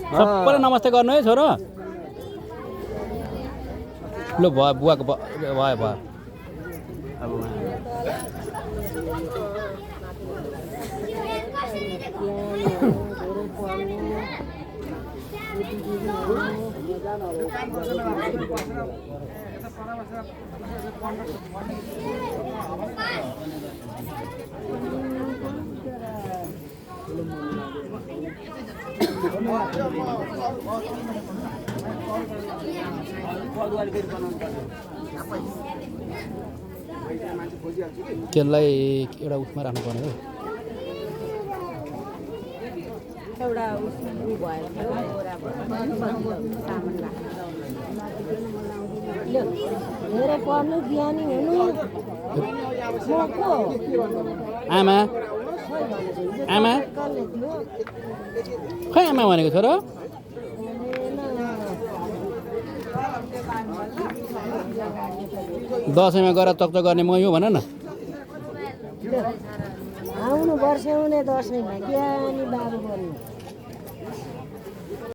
सबैले नमस्ते गर्नु है छोरो ल भयो बुवाको भयो भयो अब त्यसलाई एउटा उसमा राख्नुपर्ने हो एउटा उसले भयो धेरै पढ्नु ज्ञानी हुनु आमा आमा खै आमा भनेको छोरो दसैँमा गएर चकचक गर्ने म यो भन न आउनु वर्षाउने दसैँमा ज्ञानी बाबु बन्नु